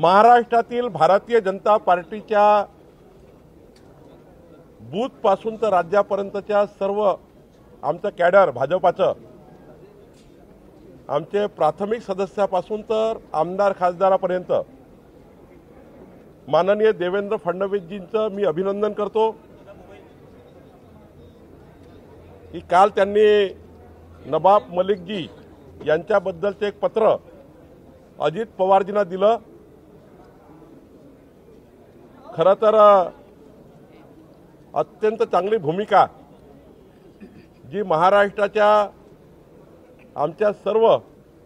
महाराष्ट्रातील भारतीय जनता पार्टीच्या बूथ पासून तर राज्यापर्यंतच्या सर्व आमचं कॅडर भाजपाचं, आमचे प्राथमिक सदस्यापासून तर आमदार खासदारापर्यंत माननीय देवेंद्र फडणवीसजींचं मी अभिनंदन करतो की काल त्यांनी नवाब मलिकजी यांच्याबद्दलचे एक पत्र अजित पवारजींना दिलं। खरं तर अत्यंत चांगली भूमिका जी महाराष्ट्राच्या आमच्या सर्व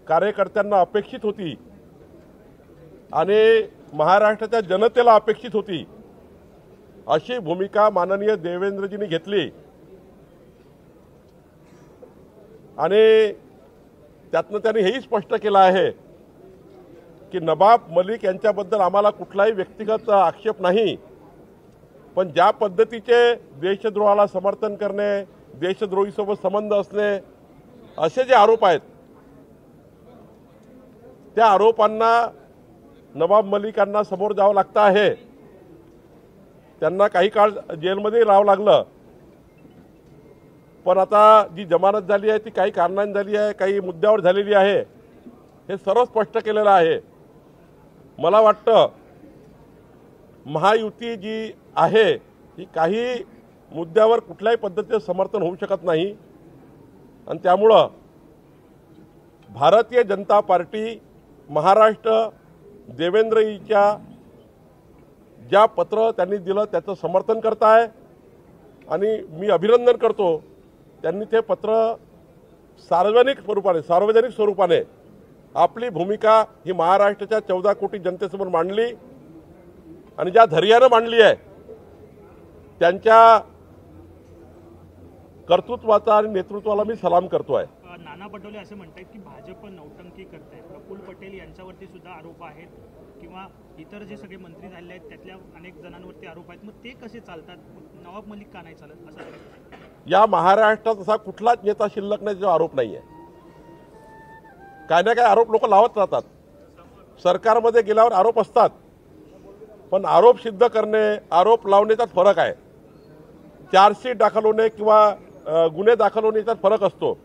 कार्यकर्त्यांना अपेक्षित होती आणि महाराष्ट्राच्या जनतेला अपेक्षित होती, अशी भूमिका माननीय देवेंद्रजींनी घेतली आणि त्यातनं त्यांनी हेही स्पष्ट केलं आहे की नवाब मलिक यांच्याबद्दल आम्हाला कुठलाही व्यक्तिगत आक्षेप नाही, पण ज्या पद्धतीचे देशद्रोहाला समर्थन करणे, देशद्रोहीसोबत संबंध असणे असे जे आरोप आहेत, त्या आरोपांना नवाब मलिकांना समोर जावं लागतं आहे। त्यांना काही काळ जेलमध्ये राहावं लागलं, पण आता जी जमानत झाली आहे ती काही कारणांनी झाली आहे, काही मुद्द्यावर झालेली आहे, हे सर्व स्पष्ट केलेलं आहे। मला वाटतं महायुती जी आहे ही काही मुद्द्यावर कुठल्याही पद्धतीचं समर्थन होऊ शकत नाही आणि त्यामुळं भारतीय जनता पार्टी महाराष्ट्र देवेंद्रजींच्या ज्या पत्र त्यांनी दिलं त्याचं समर्थन करत आहे आणि मी अभिनंदन करतो त्यांनी ते पत्र सार्वजनिक स्वरूपाने आपली भूमिका ही महाराष्ट्राच्या 14 कोटी जनतेसमोर मांडली आणि ज्या धैर्यानं मांडली आहे त्यांच्या कर्तृत्वाचा आणि नेतृत्वाला मी सलाम करतोय। नाना पटोले असे म्हणतात की भाजप नौटंकी करते, प्रफुल्ल पटेल यांच्यावरती सुद्धा आरोप आहेत किंवा इतर जे सगळे मंत्री झाले आहेत त्यातल्या अनेक जणांवरती आरोप आहेत, मग ते कसे चालतात? नवाब मलिक का नाही चालत असं? या महाराष्ट्रात असा कुठलाच नेता शिल्लक नाही जो आरोप नाहीये। काय ना काय आरोप लोक लावत राहतात, सरकारमध्ये गेल्यावर आरोप असतात, पण आरोप सिद्ध करणे, आरोप लावण्याचा फरक आहे। चार्जशीट दाखल होणे किंवा गुन्हे दाखल होणे याच्यात फरक असतो।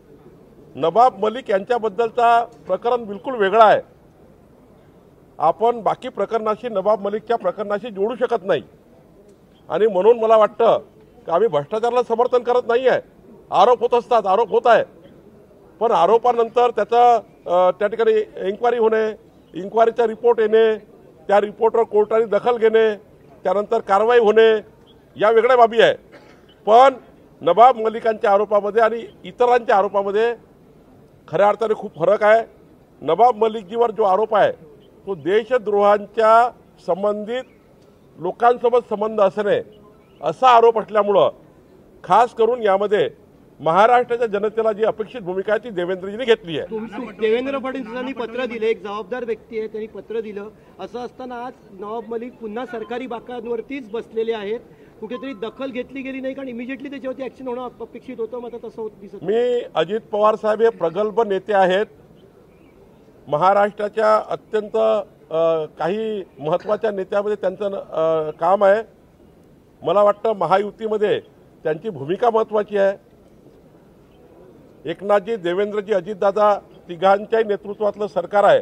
नवाब मलिक यांच्याबद्दलचा प्रकरण बिलकुल वेगळा आहे। आपण बाकी प्रकरणाशी नवाब मलिकच्या प्रकरणाशी जोडू शकत नाही आणि म्हणून मला वाटतं की आम्ही भ्रष्टाचाराला समर्थन करत नाही आहे। आरोप होत असतात, आरोप होत आहे, पण आरोपानंतर त्या ठिकाणी इन्क्वायरी होणे, इन्क्वायरीचा रिपोर्ट येणे, त्या रिपोर्टवर कोर्टाने दखल घेणे, त्यानंतर कारवाई होणे या वेगळ्या बाबी आहे। पण नवाब मलिकांच्या आरोपामध्ये आणि इतरांच्या आरोपामध्ये खऱ्या अर्थाने खूप फरक आहे। नवाब मलिकजीवर जो आरोप आहे तो देशद्रोहांच्या संबंधित लोकांसोबत संबंध असणे असा आरोप असल्यामुळं खास करून यामध्ये महाराष्ट्राच्या जनतेला जी अपेक्षित भूमिका आहे ती देवेंद्रजींनी घेतली आहे। देवेंद्र फडणवीसांनी पत्र दिले, एक जबाबदार व्यक्ती आहे, त्यांनी पत्र दिलं, असं असताना आज नवाब मलिक पुन्हा सरकारी बाकांवरतीच बसलेले आहेत, कुठेतरी दखल घेतली गेली नाही, कारण इमिजिएटली त्याच्यावरती ऍक्शन होणं अपेक्षित होतं, मात्र तसं होत दिसत मी अजित पवार साहेब हे प्रगल्भ नेते आहेत, महाराष्ट्राच्या अत्यंत काही महत्त्वाच्या नेत्यामध्ये त्यांचं काम आहे। मला वाटतं महायुतीमध्ये त्यांची भूमिका महत्त्वाची आहे। एकनाथजी, देवेंद्रजी, अजितदादा तिघांच्याही नेतृत्वातलं सरकार आहे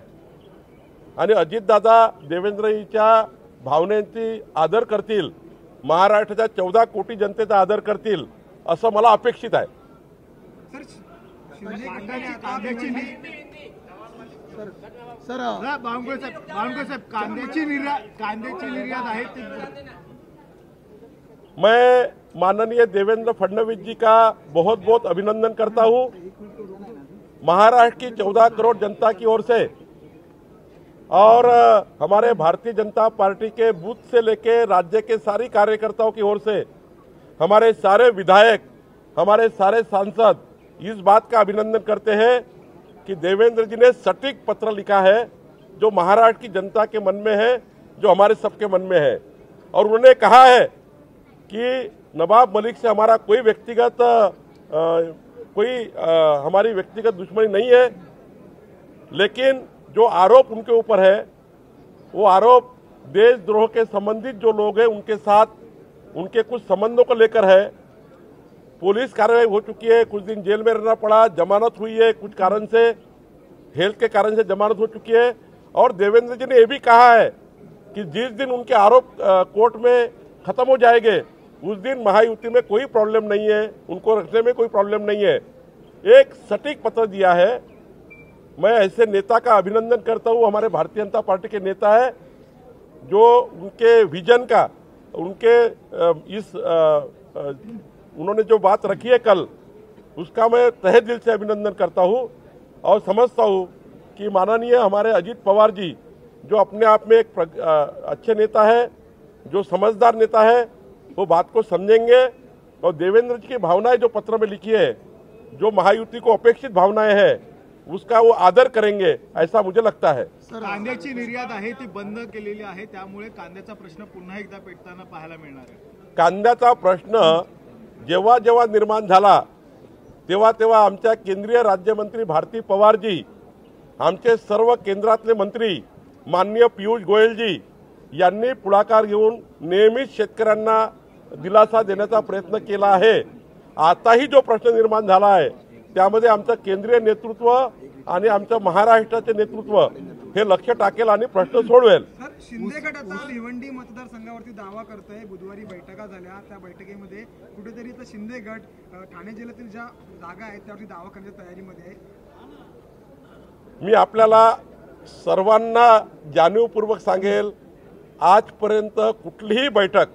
आणि अजितदादा देवेंद्रजीच्या भावनेची आदर करतील, महाराष्ट्राच्या 14 कोटी जनतेचा आदर करतील असं मला अपेक्षित आहे। मैं माननीय देवेंद्र फडणवीस जी का बहुत बहुत अभिनंदन करता हूं। महाराष्ट्र की 14 करोड़ जनता की ओर से और हमारे भारतीय जनता पार्टी के बूथ से लेके राज्य के सारी कार्यकर्ताओं की ओर से हमारे सारे विधायक, हमारे सारे सांसद इस बात का अभिनंदन करते हैं कि देवेंद्र जी ने सटीक पत्र लिखा है जो महाराष्ट्र की जनता के मन में है, जो हमारे सबके मन में है। और उन्होंने कहा है कि नवाब मलिक से हमारा कोई व्यक्तिगत हमारी व्यक्तिगत दुश्मनी नहीं है, लेकिन जो आरोप उनके ऊपर है वो आरोप देशद्रोह के संबंधित जो लोग हैं उनके साथ उनके कुछ संबंधों को लेकर है। पुलिस कार्रवाई हो चुकी है, कुछ दिन जेल में रहना पड़ा, जमानत हुई है, कुछ कारण से हेल्थ के कारण से जमानत हो चुकी है। और देवेंद्र जी ने यह भी कहा है कि जिस दिन उनके आरोप कोर्ट में खत्म हो जाएंगे उस दिन महायुति में कोई प्रॉब्लम नहीं है, उनको रखने में कोई प्रॉब्लम नहीं है। एक सटीक पत्र दिया है। मैं ऐसे नेता का अभिनंदन करता हूं, हमारे भारतीय जनता पार्टी के नेता है जो उनके विजन का, उनके उन्होंने जो बात रखी है कल, उसका मैं तहे दिल से अभिनंदन करता हूं और समझता हूं कि माननीय हमारे अजीत पवार जी जो अपने आप में एक अच्छे नेता है, जो समझदार नेता है, वो बात को समझेंगे और देवेंद्र जी की भावनाएं जो पत्र में लिखी है, जो महायुति को अपेक्षित भावनाएं हैं, उसका वो आदर करेंगे, ऐसा मुझे लगता है। कांद्याची निर्यात आहे ती बंद केलेली आहे, त्यामुळे कांद्याचा प्रश्न पुन्हा एकदा पेटताना पाहायला मिळणार आहे। कांद्याचा प्रश्न जेव्हा जेव्हा निर्माण झाला तेव्हा तेव्हा आमच्या केंद्रीय राज्यमंत्री भारती पवारजी, आमचे सर्व केंद्रातले मंत्री माननीय पियुष गोयलजी यांनी पुढाकार घेऊन नेहमीच शेतकऱ्यांना दिलासा देण्याचा प्रयत्न केला आहे। आताही जो प्रश्न निर्माण झाला आहे त्यामध्ये आमचं केंद्रीय नेतृत्व आणि आमचं महाराष्ट्राचे नेतृत्व हे लक्ष टाकेल आणि प्रश्न सोडवेल। शिंदे गट आता भिवंडी मतदारसंघावरती दावा करतोय। बुधवारी बैठका झाल्या, त्या बैठकीमध्ये कुठेतरी तर शिंदे गट ठाणे जिल्ह्यातील ज्या जागा आहेत त्यावरती दावा करण्याच्या तयारीमध्ये आहे। मी आपल्याला सर्वांना जाणीवपूर्वक सांगेल, आजपर्यंत कुठलीही बैठक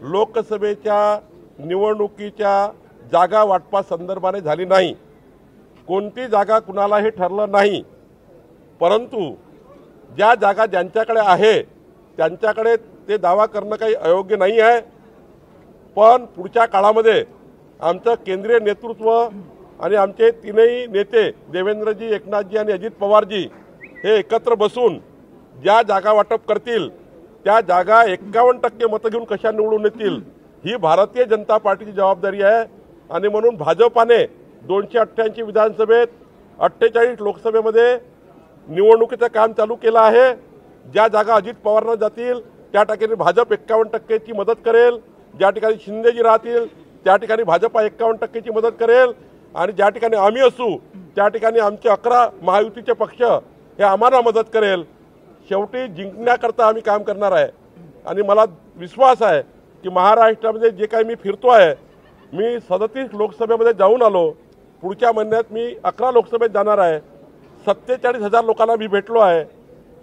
लोकसभेच्या निवडणुकीच्या जागा वाटपा संदर्भाने झाली नाही। कोणती जागा कुणाला हे ठरलं नाही, परंतु ज्या जागा ज्यांच्याकडे आहे त्यांच्याकडे ते दावा करणं काही अयोग्य नाही आहे। पण पुढच्या काळामध्ये आमचं केंद्रीय नेतृत्व आणि आमचे तीनही नेते देवेंद्रजी, एकनाथजी आणि अजित पवारजी हे एकत्र बसून ज्या जागा वाटप करतील त्या जागा 51% मतं घेऊन कशा निवडून येतील ही भारतीय जनता पार्टीची जबाबदारी आहे। आणि म्हणून भाजपाने 288 विधानसभेत 48 लोकसभेमध्ये निवडणुकीचं काम चालू केलं आहे। ज्या जागा अजित पवारांना जातील त्या ठिकाणी भाजप 51%ची मदत करेल, ज्या ठिकाणी शिंदेजी राहतील त्या ठिकाणी भाजपा 51%ची मदत करेल आणि ज्या ठिकाणी आम्ही असू त्या ठिकाणी आमचे 11 महायुतीचे पक्ष हे आम्हाला मदत करेल। शेवटी जिंकण्याकरता आम्ही काम करणार आहे आणि मला विश्वास आहे की महाराष्ट्रामध्ये जे काही मी फिरतो आहे, मी 37 लोकसभेमध्ये जाऊन आलो, पुढच्या महिन्यात मी 11 लोकसभेत जाणार आहे। 47,000 लोकांना मी भेटलो आहे,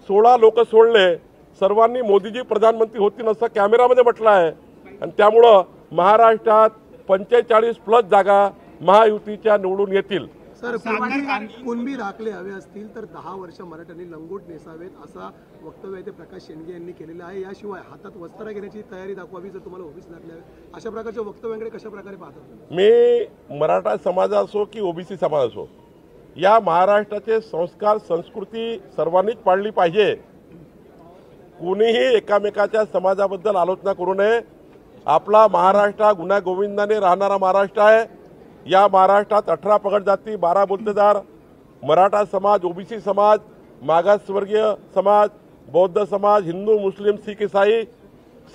16 लोक सोडले, सर्वांनी मोदीजी प्रधानमंत्री होतील असं कॅमेरामध्ये म्हटलं आहे आणि त्यामुळं महाराष्ट्रात 45+ जागा महायुतीच्या निवडून येतील। सर, कुणबी दाखले हवे असतील तर 10 वर्ष मराठ्यांनी लंगोट नेसावेत असा वक्तव्य ते प्रकाश शेंडगे यांनी केलेलं आहे। याशिवाय हातात वस्त्र घेण्याची तयारी दाखवावी जर तुम्हाला ओबीसी दाखले हवे, अशा प्रकारच्या वक्तव्यांकडे कशा प्रकारे पाहतात? मी मराठा समाज असो की ओबीसी समाज असो, या महाराष्ट्राचे संस्कार संस्कृती सर्वांनीच पाळली पाहिजे। कोणीही एकामेकाच्या समाजाबद्दल आलोचना करू नये। आपला महाराष्ट्र गुन्हा गोविंदाने राहणारा महाराष्ट्र आहे। या महाराष्ट्रात 18 पगड जाती, 12 बुद्धदार, मराठा समाज, ओबीसी समाज, मागासवर्गीय समाज, बौद्ध समाज, हिंदू, मुस्लिम, सिख, ईसाई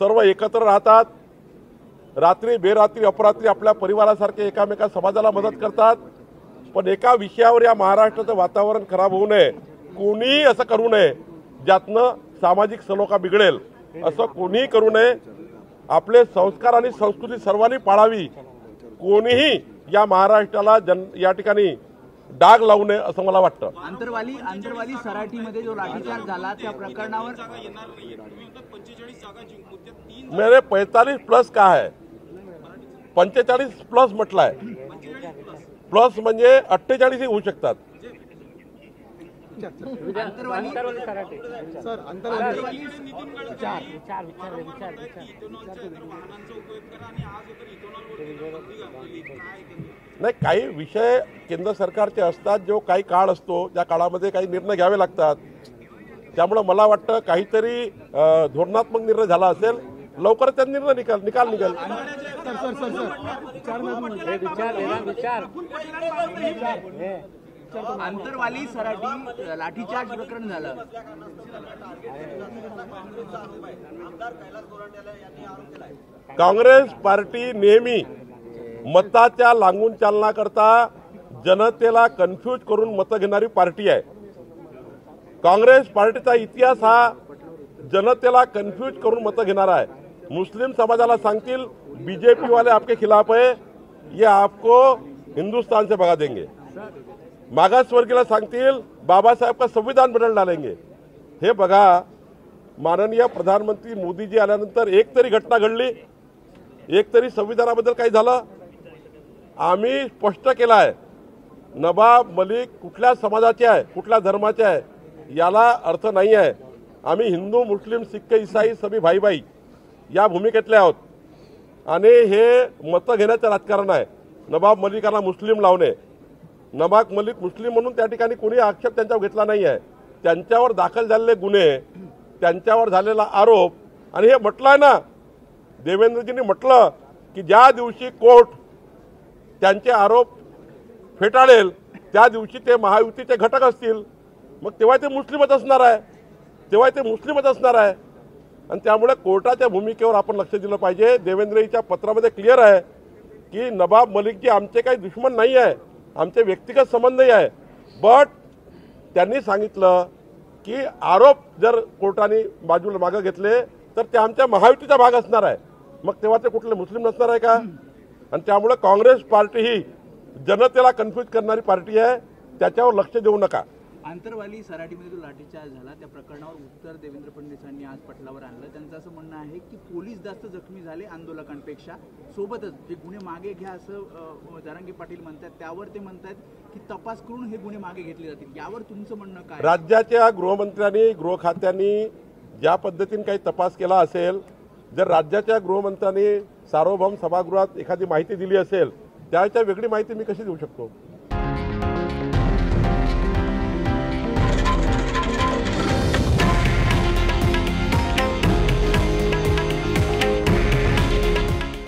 सर्व एकत्र राहतात। रात्री बेरात्री अपरात्री आपल्या परिवारासारखे एकामेका समाजाला मदत करतात। पण एका विषयावर या महाराष्ट्राचं वातावरण खराब होऊ नये, कोणीही असं करू नये ज्यातनं सामाजिक सलोखा बिघडेल, असं कोणीही करू नये। आपले संस्कार आणि संस्कृती सर्वांनी पाळावी। कोणीही या महाराष्ट्राला या ठिकाणी डाग लावू नये असं मला वाटतं। आंतरवाली सराटीमध्ये जो लाठीचार्ज झाला त्या प्रकरणावर मेरे 45+ का है, 45+ म्हटलं आहे, प्लस म्हणजे 48 ही होऊ शकतात। नाही, काही विषय केंद्र सरकारचे असतात, जो काही काळ असतो, त्या काळामध्ये काही निर्णय घ्यावे लागतात। त्यामुळे मला वाटतं काहीतरी धोरणात्मक निर्णय झाला असेल, लवकरच त्या निर्णय निकाल निघेल। आंतरवाली सराटी लाठीचार्ज प्रकरण झालं. काँग्रेस पार्टी नेहमी मताच्या लांगून चालना करता जनतेला कन्फ्यूज करून मतं घेणारी पार्टी आहे. काँग्रेस पार्टीचा इतिहास हा जनतेला कन्फ्यूज करून मतं घेणारा आहे. मुस्लिम समाजाला सांगतील बीजेपी वाले आपके खिलाफ है, ये आपको हिंदुस्तान से भगा देंगे. मागासवर्गीला सांगतील बाबासाहेब का संविधान बदल डालेंगे. हे बघा, माननीय प्रधानमंत्री मोदीजी आल्यानंतर एक तरी घटना घडली, एक तरी संविधानाबद्दल काही झालं? आम्ही स्पष्ट केलं आहे, नवाब मलिक कुठल्या समाजाचे आहे, कुठल्या धर्माचे आहे याला अर्थ नाही आहे. आम्ही हिंदू, मुस्लिम, सिख, ईसाई सभी भाई भाई या भूमिकेतले आहोत आणि हे मतं घेण्याचं राजकारण आहे. नवाब मलिकांना मुस्लिम लावणे, नवाब मलिक मुस्लिम म्हणून त्या ठिकाणी कोणी आक्षेप त्यांच्यावर घेतला नाही आहे. त्यांच्यावर दाखल झालेले गुन्हे, त्यांच्यावर झालेला आरोप, आणि हे म्हटलं आहे ना, देवेंद्रजींनी म्हटलं की ज्या दिवशी कोर्ट त्यांचे आरोप फेटाळेल त्या दिवशी ते महायुतीचे घटक असतील, मग तेव्हा ते मुस्लिमच असणार आहे, तेव्हा ते मुस्लिमच असणार आहे. आणि त्यामुळे कोर्टाच्या भूमिकेवर आपण लक्ष दिलं पाहिजे. देवेंद्रजीच्या पत्रामध्ये क्लिअर आहे की नवाब मलिकजी आमचे काही दुश्मन नाही आहे, आमचे व्यक्तिगत संबंधही आहे. बट त्यांनी सांगितलं की आरोप जर कोर्टाने बाजूला मागं घेतले तर ते आमच्या महायुतीचा भाग असणार आहे, मग तेव्हा ते कुठले मुस्लिम नसणार आहे का? आणि त्यामुळे काँग्रेस पार्टी ही जनतेला कन्फ्यूज करणारी पार्टी आहे, त्याच्यावर लक्ष देऊ नका. आंतरवाली सराटीमध्ये जो लाठीचार्ज झाला त्या प्रकरणावर उत्तर देवेंद्र फडणवीसांनी आज पटलावर आणलं. त्यांचं असं म्हणणं आहे की पोलीस जास्त जखमी झाले आंदोलकांपेक्षा, सोबतच जे गुन्हे मागे घ्या असं जरांगे पाटील म्हणतात, त्यावर ते म्हणतात की तपास करून हे गुन्हे मागे घेतले जातील. यावर तुमचं म्हणणं काय? राज्याच्या गृहमंत्र्यांनी, गृह खात्यांनी ज्या पद्धतीने काही तपास केला असेल, जर राज्याच्या गृहमंत्र्यांनी सार्वभौम सभागृहात एखादी माहिती दिली असेल, त्याच्या वेगळी माहिती मी कशी देऊ शकतो?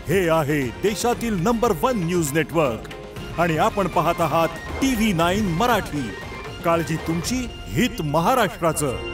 हे आहे देशातील नंबर 1 न्यूज नेटवर्क आणि आपण पाहत आहात TV9 मराठी. काळजी तुमची, हित महाराष्ट्राचं.